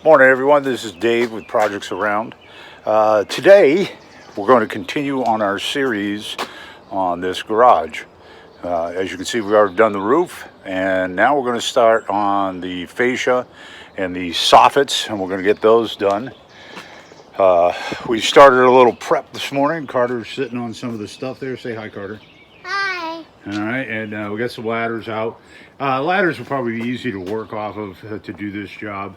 Morning everyone, this is Dave with Projects Around. Today we're going to continue on our series on this garage. As you can see, we've already done the roof, and now we're going to start on the fascia and the soffits, and we're going to get those done. We started a little prep this morning. Carter's sitting on some of the stuff there. Say hi, Carter. Hi. All right, and we got some ladders out. Ladders will probably be easy to work off of to do this job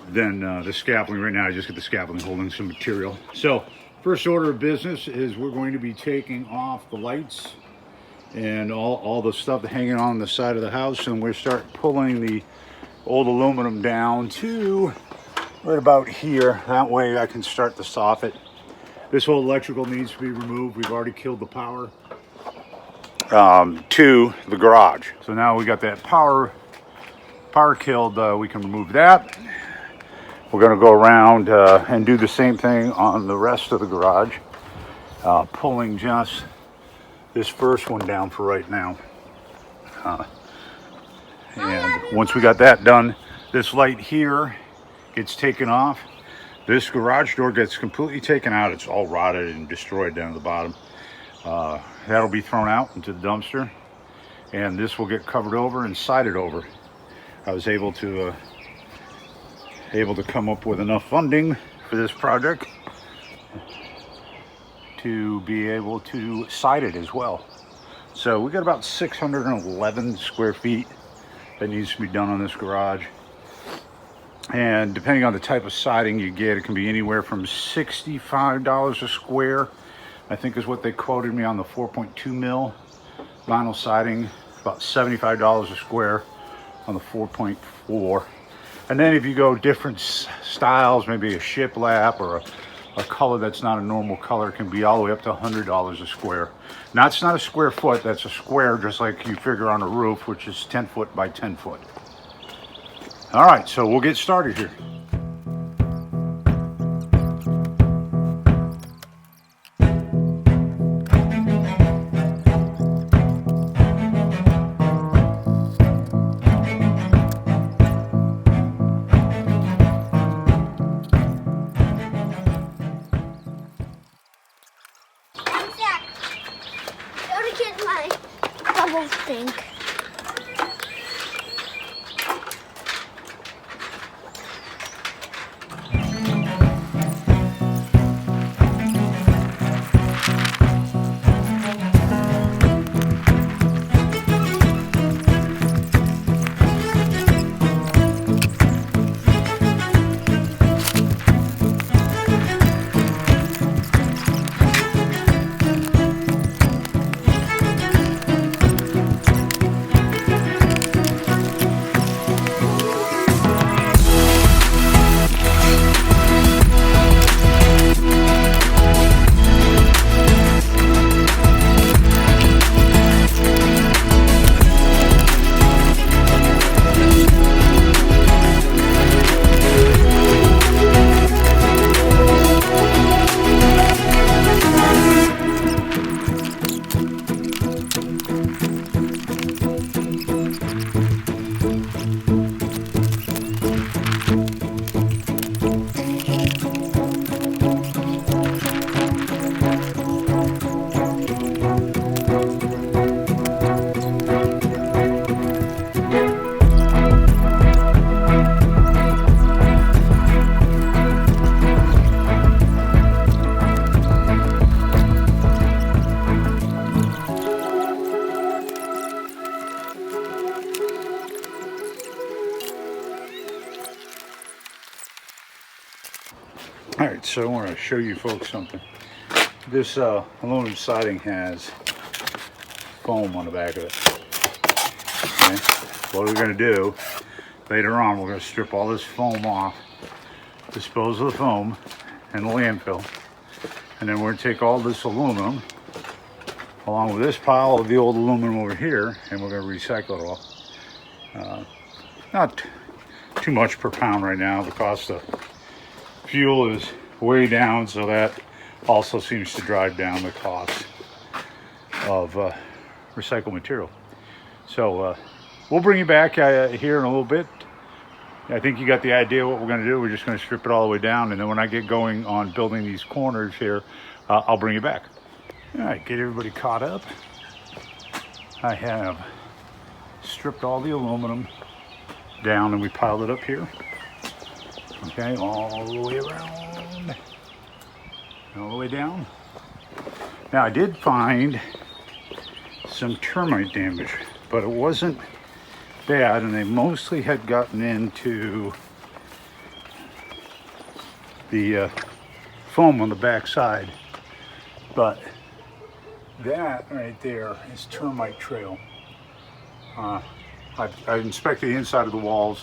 than the scaffolding. Right now I just got the scaffolding holding some material. So first order of business is we're going to be taking off the lights and all the stuff hanging on the side of the house, and we're start pulling the old aluminum down to right about here. That way I can start the soffit. This whole electrical needs to be removed. We've already killed the power to the garage. So now we got that power killed. We can remove that. We're going to go around and do the same thing on the rest of the garage, pulling just this first one down for right now. And once we got that done, this light here gets taken off. This garage door gets completely taken out. It's all rotted and destroyed down at the bottom. That'll be thrown out into the dumpster, and this will get covered over and sided over. I was able to come up with enough funding for this project to be able to side it as well. So we got about 611 square feet that needs to be done on this garage, and depending on the type of siding you get, it can be anywhere from $65 a square, I think is what they quoted me on the 4.2 mil vinyl siding, about $75 a square on the 4.4. And then if you go different styles, maybe a shiplap or a color that's not a normal color, can be all the way up to $100 a square. Now, it's not a square foot, that's a square, just like you figure on a roof, which is 10 foot by 10 foot. All right, so we'll get started here. Think. All right, so I want to show you folks something. This aluminum siding has foam on the back of it. Okay. What we're going to do later on, we're going to strip all this foam off, dispose of the foam and the landfill, and then we're going to take all this aluminum along with this pile of the old aluminum over here, and we're going to recycle it all. Not too much per pound right now. The cost of fuel is way down, so that also seems to drive down the cost of recycled material. So we'll bring you back here in a little bit I think you got the idea what we're going to do. We're just going to strip it all the way down, and then when I get going on building these corners here, I'll bring you back. All right, get everybody caught up. I have stripped all the aluminum down and we piled it up here. Okay, all the way around, all the way down. Now I did find some termite damage, but it wasn't bad, and they mostly had gotten into the foam on the back side. But that right there is termite trail. I inspected the inside of the walls.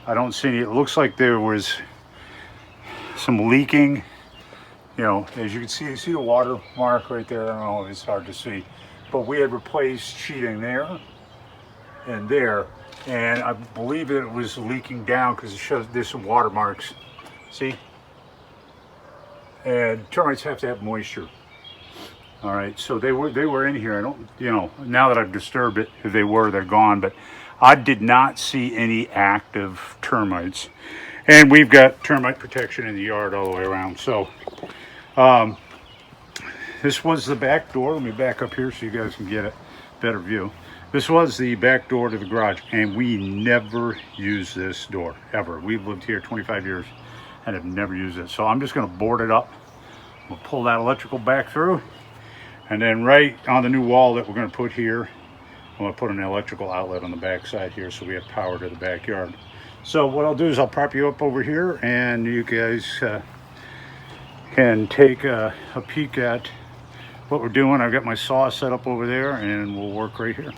I don't see any. It looks like there was some leaking. You know, as you can see, you see the water mark right there. I don't know, it's hard to see. But we had replaced sheeting there and there. And I believe it was leaking down because it shows there's some water marks. See? And termites have to have moisture. All right, so they were in here. I don't, you know, now that I've disturbed it, if they were, they're gone. But I did not see any active termites. And we've got termite protection in the yard all the way around. So this was the back door. Let me back up here so you guys can get a better view. This was the back door to the garage, and we never used this door, ever. We've lived here 25 years and have never used it. So I'm just gonna board it up. We'll pull that electrical back through. And then right on the new wall that we're gonna put here, I'm gonna put an electrical outlet on the back side here so we have power to the backyard. So what I'll do is I'll prop you up over here, and you guys can take a peek at what we're doing. I've got my saw set up over there, and we'll work right here.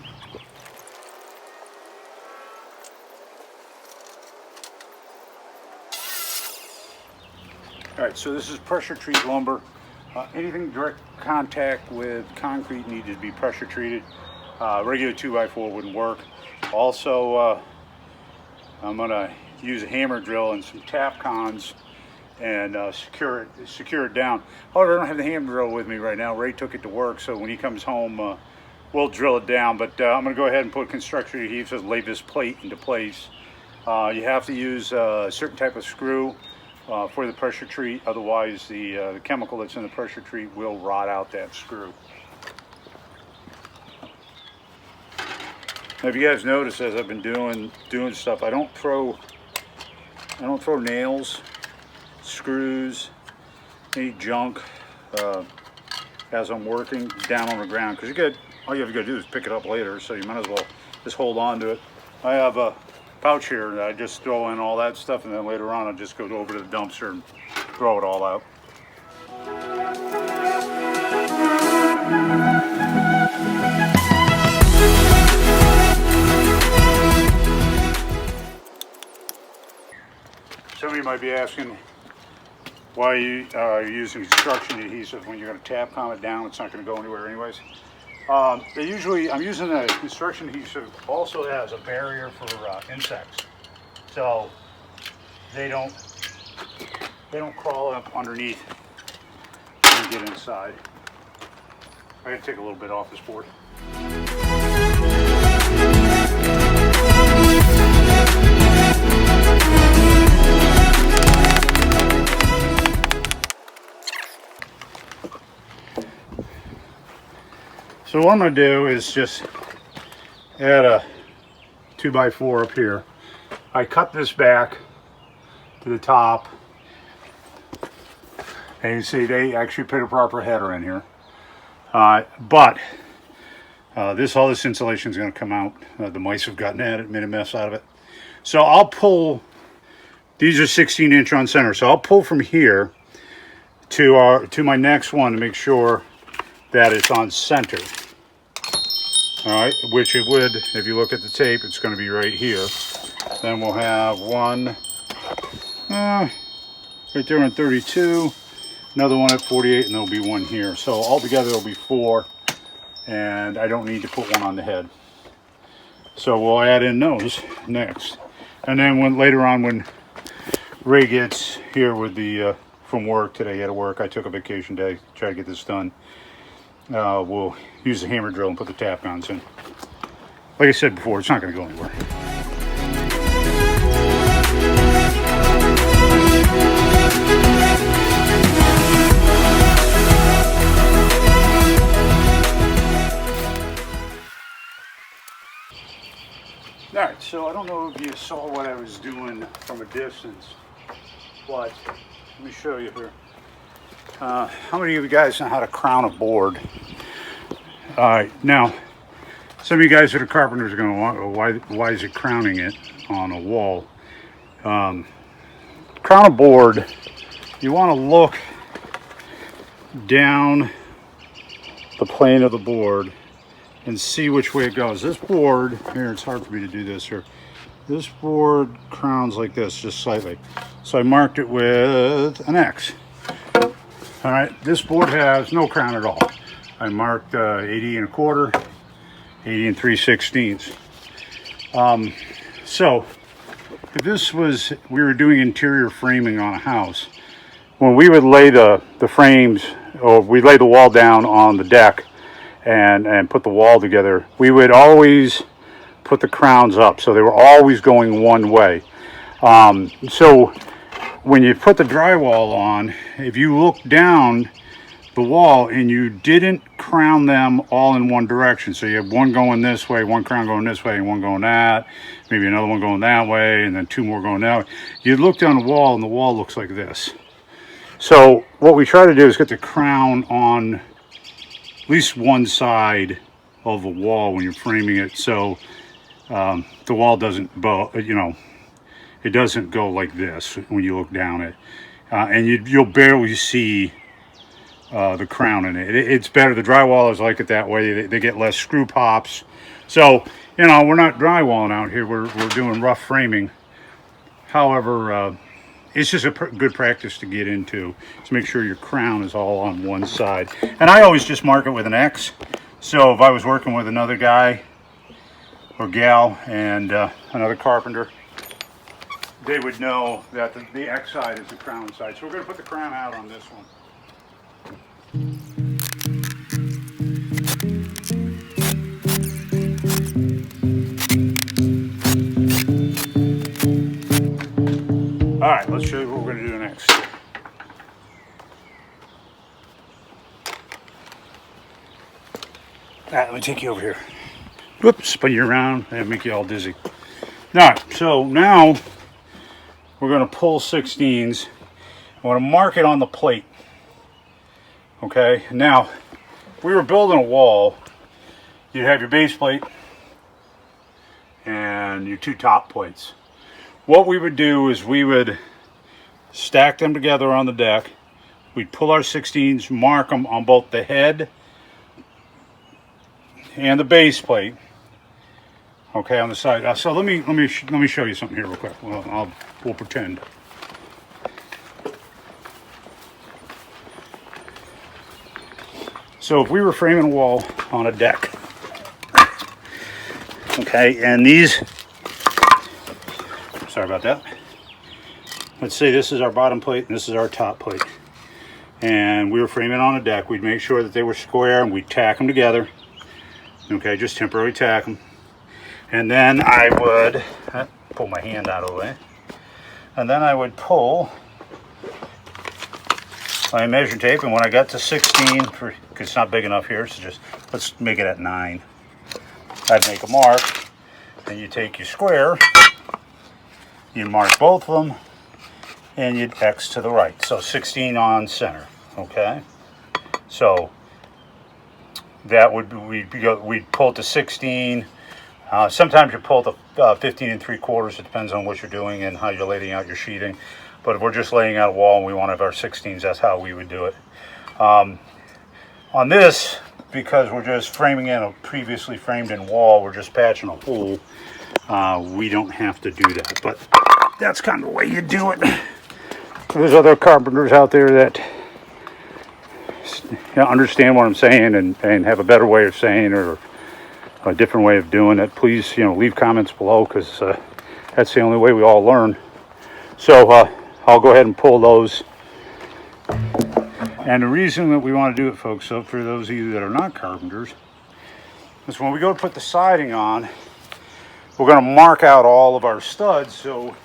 All right, so this is pressure treated lumber. Anything direct contact with concrete needs to be pressure treated. Regular 2x4 wouldn't work. Also, I'm gonna use a hammer drill and some tap cons and secure it down. However, I don't have the hammer drill with me right now. Ray took it to work, so when he comes home, we'll drill it down. But I'm gonna go ahead and put construction adhesive, lay this plate into place. You have to use a certain type of screw for the pressure treat, otherwise the chemical that's in the pressure treat will rot out that screw. Now, if you guys notice, as I've been doing stuff, I don't throw nails, screws, any junk as I'm working down on the ground, because all you have to do is pick it up later, so you might as well just hold on to it. I have a pouch here that I just throw in all that stuff, and then later on I'll just go over to the dumpster and throw it all out. Some of you might be asking why you are using construction adhesive when you're going to tap calm it down. It's not going to go anywhere anyways. I'm using the construction adhesive also as a barrier for insects, so they don't crawl up underneath and get inside. I gotta take a little bit off this board. So what I'm going to do is just add a 2x4 up here. I cut this back to the top, and you see they actually put a proper header in here. But all this insulation is going to come out. The mice have gotten at it, made a mess out of it. So I'll pull. These are 16-inch on center, so I'll pull from here to my next one to make sure that it's on center. All right, which it would, if you look at the tape, it's going to be right here. Then we'll have one right there on 32, another one at 48, and there'll be one here. So altogether there'll be 4, and I don't need to put one on the head. So we'll add in those next. And then later on when Ray gets here with the from work today, he had to work. I took a vacation day to try to get this done. We'll use the hammer drill and put the tap guns in. Like I said before, it's not going to go anywhere. so I don't know if you saw what I was doing from a distance, but let me show you here. How many of you guys know how to crown a board? All right, now, some of you guys that are carpenters are going to want, why is it crowning it on a wall? Crown a board, you want to look down the plane of the board and see which way it goes. This board, here, it's hard for me to do this here. This board crowns like this, just slightly. So I marked it with an X. All right, this board has no crown at all. I marked 80 1/4, 80 3/16. So if this was, we were doing interior framing on a house, when we would lay the frames, or we lay the wall down on the deck and put the wall together, we would always put the crowns up, so they were always going one way. So when you put the drywall on, if you look down the wall and you didn't crown them all in one direction, so you have one going this way, one crown going this way, and one going that, maybe another one going that way, and then two more going that way, you look down the wall and the wall looks like this. So what we try to do is get the crown on at least one side of the wall when you're framing it, so the wall doesn't bow, it doesn't go like this when you look down it, and you'll barely see the crown in it. It's better. The drywall is like it that way. They get less screw pops. So we're not drywalling out here. We're doing rough framing. However, it's just a good practice to get into, to make sure your crown is all on one side. And I always just mark it with an X. So if I was working with another guy or gal and another carpenter, they would know that the X side is the crown side. So we're going to put the crown out on this one. All right, let's show you what we're going to do next. All right, let me take you over here. Whoops, spin you around and make you all dizzy. All right, so now we're going to pull 16s. I want to mark it on the plate. Okay, now, if we were building a wall, you'd have your base plate and your two top plates. What we would do is we would stack them together on the deck. We'd pull our 16s, mark them on both the head and the base plate. Okay, on the side. So let me show you something here real quick. Well, we'll pretend. So if we were framing a wall on a deck, okay, and these, sorry about that. Let's say this is our bottom plate and this is our top plate. And we were framing on a deck, we'd make sure that they were square and we'd tack them together. Okay, just temporarily tack them. And then I would pull my hand out of the way. And then I would pull my measure tape, and when I got to 16, because it's not big enough here, so just let's make it at 9. I'd make a mark, and you take your square, you mark both of them, and you'd X to the right. So 16 on center, okay? So that would be, we'd pull to 16. Sometimes you pull to 15 3/4. It depends on what you're doing and how you're laying out your sheeting. But if we're just laying out a wall and we want to have our 16s, that's how we would do it. On this, because we're just framing in a previously framed in wall, we're just patching a hole, we don't have to do that. But that's kind of the way you do it. There's other carpenters out there that understand what I'm saying and have a better way of saying or a different way of doing it. Please, leave comments below, because that's the only way we all learn. So I'll go ahead and pull those. And the reason that we want to do it, folks, so for those of you that are not carpenters, is when we go to put the siding on, we're going to mark out all of our studs, so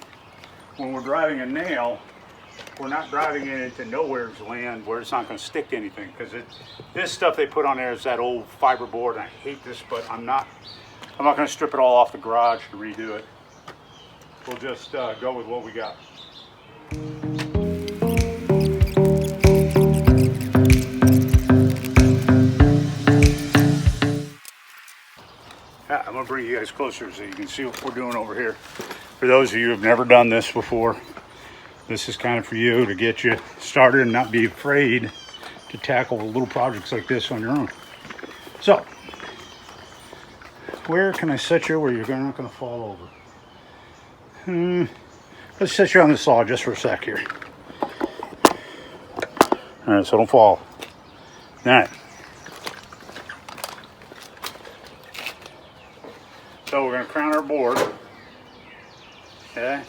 when we're driving a nail, we're not driving it into nowhere's land where it's not going to stick to anything, because this stuff they put on there is that old fiberboard, and I hate this, but I'm not going to strip it all off the garage to redo it. we'll just go with what we got. I'm gonna bring you guys closer so you can see what we're doing over here. For those of you who have never done this before, this is kind of for you to get you started and not be afraid to tackle little projects like this on your own. So, where can I set you where you're not going to fall over? Let's set you on the saw just for a sec here. All right, so don't fall. All right. So we're going to crown our board. Okay.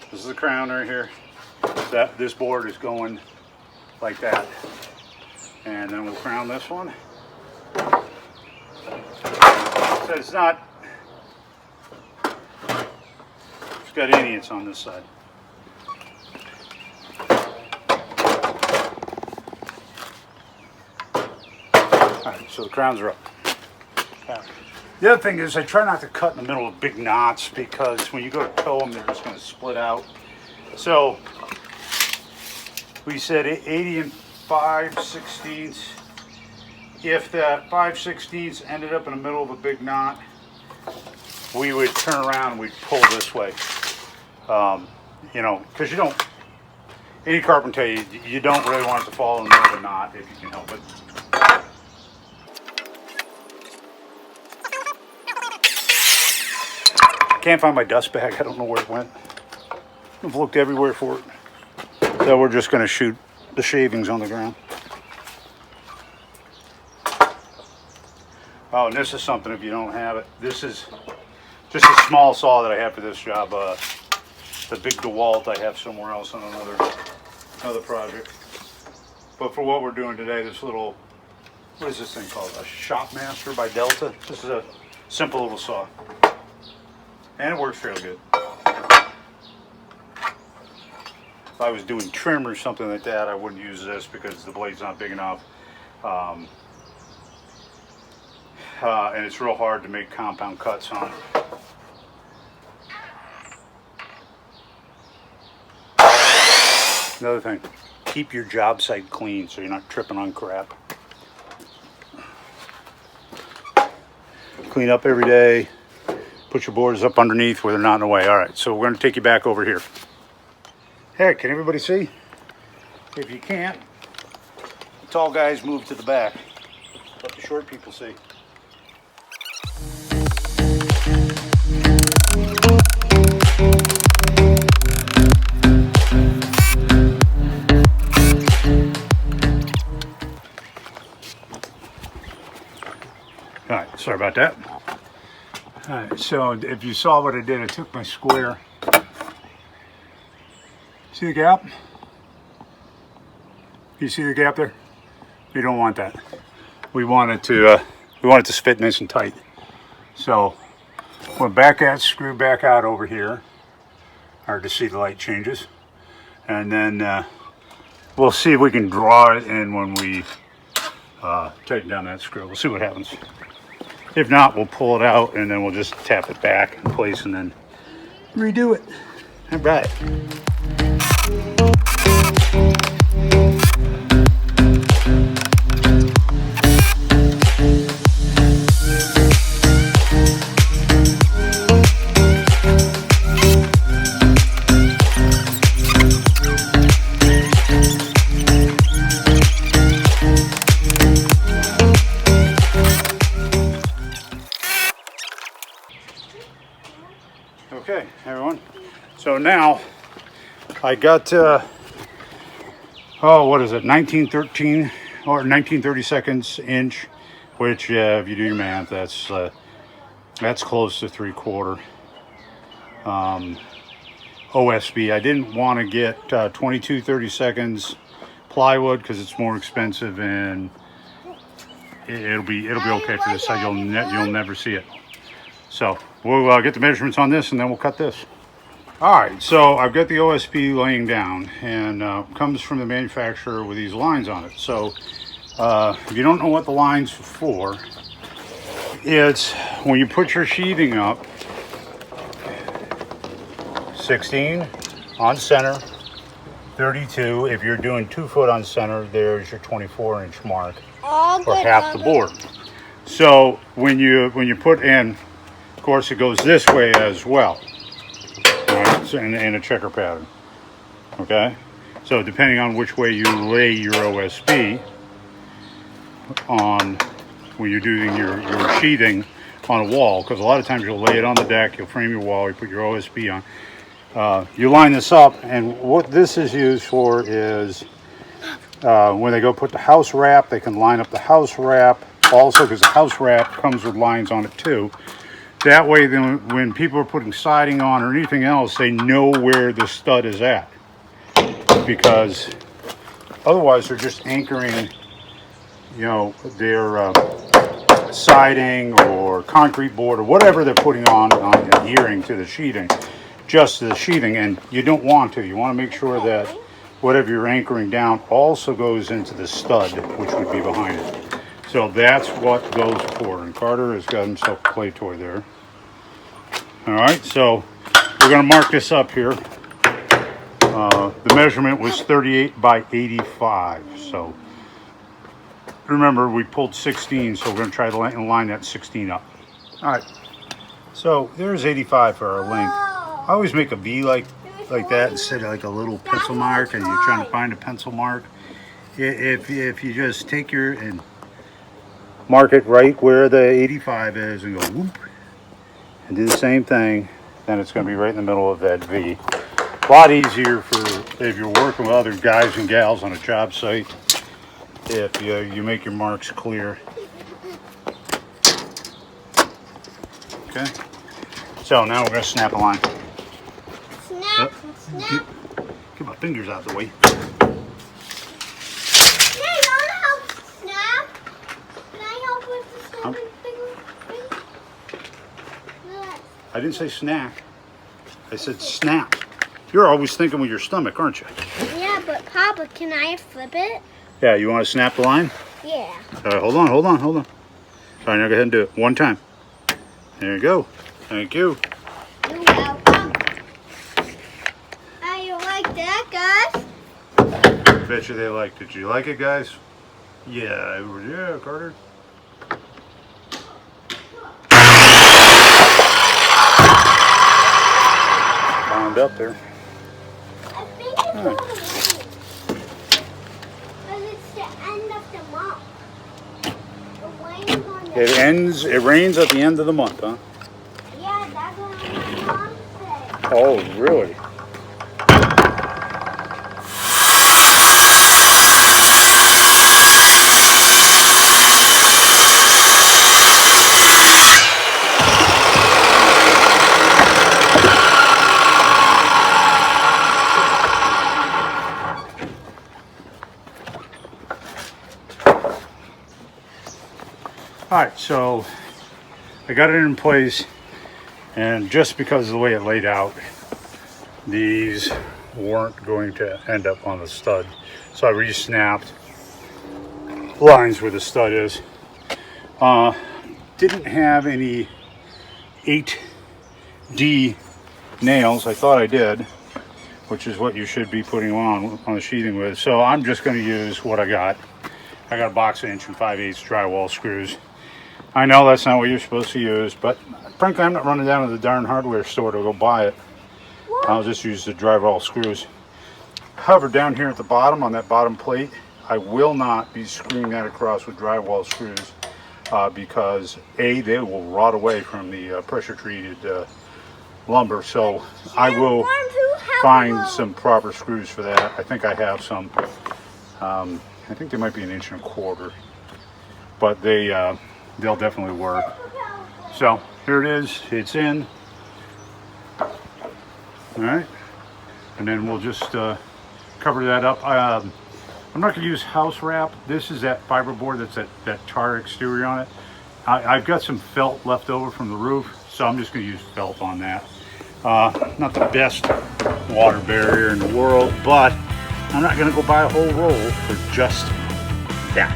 This is the crown right here. This board is going like that. And then we'll crown this one. So it's not, it's got idiots on this side. Alright, so the crowns are up. The other thing is I try not to cut in the middle of big knots because when you go to tow them, they're just going to split out. So we said 80 and 5/16. If that 5/16 ended up in the middle of a big knot, we would turn around and we'd pull this way. You know, because you don't, any carpenter, you don't really want it to fall in the middle of a knot if you can help it. Can't find my dust bag. I don't know where it went. I've looked everywhere for it. So we're just going to shoot the shavings on the ground. Oh, and this is something if you don't have it. This is just a small saw that I have for this job. The big DeWalt I have somewhere else on another project. But for what we're doing today, this little, what is this thing called? A Shopmaster by Delta. This is a simple little saw. And it works fairly good. If I was doing trim or something like that, I wouldn't use this because the blade's not big enough. And it's real hard to make compound cuts on it. Another thing, keep your job site clean so you're not tripping on crap. Clean up every day. Put your boards up underneath where they're not in the way. All right, so we're going to take you back over here. Hey, can everybody see? If you can't, the tall guys move to the back. Let the short people see. All right, sorry about that. All right, so if you saw what I did, I took my square. See the gap? You see the gap there? We don't want that. We want it to fit nice and tight. So we'll back that screw back out over here. Hard to see the light changes, and then we'll see if we can draw it in when we tighten down that screw. We'll see what happens. If not, we'll pull it out and then we'll just tap it back in place and then redo it. All right. Okay, everyone. So now I got, what is it, 1913 or 1932 inch, which if you do your math, that's close to 3/4 OSB. I didn't want to get 22/32 plywood because it's more expensive and it'll be okay for this side. You'll never see it. So we'll get the measurements on this and then we'll cut this. All right, so I've got the OSB laying down and comes from the manufacturer with these lines on it. So if you don't know what the lines are for, it's when you put your sheathing up, 16 on center, 32. If you're doing 2 foot on center, there's your 24-inch mark, or half the board. So when you put in, of course, it goes this way as well. All right, so in a checker pattern. Okay, so depending on which way you lay your OSB on when you're doing your sheathing on a wall, because a lot of times you'll lay it on the deck, you'll frame your wall, you put your OSB on. You line this up, and what this is used for is when they go put the house wrap, they can line up the house wrap also, because the house wrap comes with lines on it too. That way, then when people are putting siding on or anything else, they know where the stud is at, because otherwise they're just anchoring, you know, their siding or concrete board or whatever they're putting on adhering to the sheathing, just to the sheathing, and you don't want to. You want to make sure that whatever you're anchoring down also goes into the stud, which would be behind it. So that's what goes for. And Carter has got himself a play toy there. All right, so we're going to mark this up here. The measurement was 38 by 85. So remember, we pulled 16, so we're going to try to line that 16 up. All right, so there's 85 for our length. I always make a V like that instead of like a little pencil mark, and you're trying to find a pencil mark. If you just take your and mark it right where the 85 is and go whoop, and do the same thing, then it's going to be right in the middle of that V. A lot easier for if you're working with other guys and gals on a job site, if you make your marks clear. Okay, so now we're going to snap a line. Snap, snap. Get my fingers out of the way. Hey, you want to help snap? Can I help with the snapping thing? I didn't say snack. I said snap. You're always thinking with your stomach, aren't you? Yeah, but Papa, can I flip it? Yeah, you want to snap the line? Yeah. All right, hold on. All right, now go ahead and do it. One time. There you go. Thank you. You're welcome. How you like that, guys? Bet you they liked it. Did you like it, guys? Yeah, Carter. Bound up there. I think it's going to rain. Because it's the end of the month. The rain's on the It rains at the end of the month, huh? Yeah, that's what my mom said. Oh, really? All right, so I got it in place, and just because of the way it laid out, these weren't going to end up on the stud. So I re-snapped lines where the stud is. Didn't have any 8D nails. I thought I did, which is what you should be putting on the sheathing with. So I'm just going to use what I got. I got a box of 1 5/8 drywall screws. I know that's not what you're supposed to use, but frankly, I'm not running down to the darn hardware store to go buy it. What? I'll just use the drywall screws. However, down here at the bottom, on that bottom plate, I will not be screwing that across with drywall screws because A, they will rot away from the pressure-treated lumber. So I will find some proper screws for that. I think I have some. I think they might be 1 1/4 inch, but they'll definitely work. So here it is, it's in. All right, and then we'll just cover that up. I'm not going to use house wrap. This is that fiberboard that's that tar exterior on it. I've got some felt left over from the roof, so I'm just going to use felt on that. Not the best water barrier in the world, but I'm not going to go buy a whole roll for just that.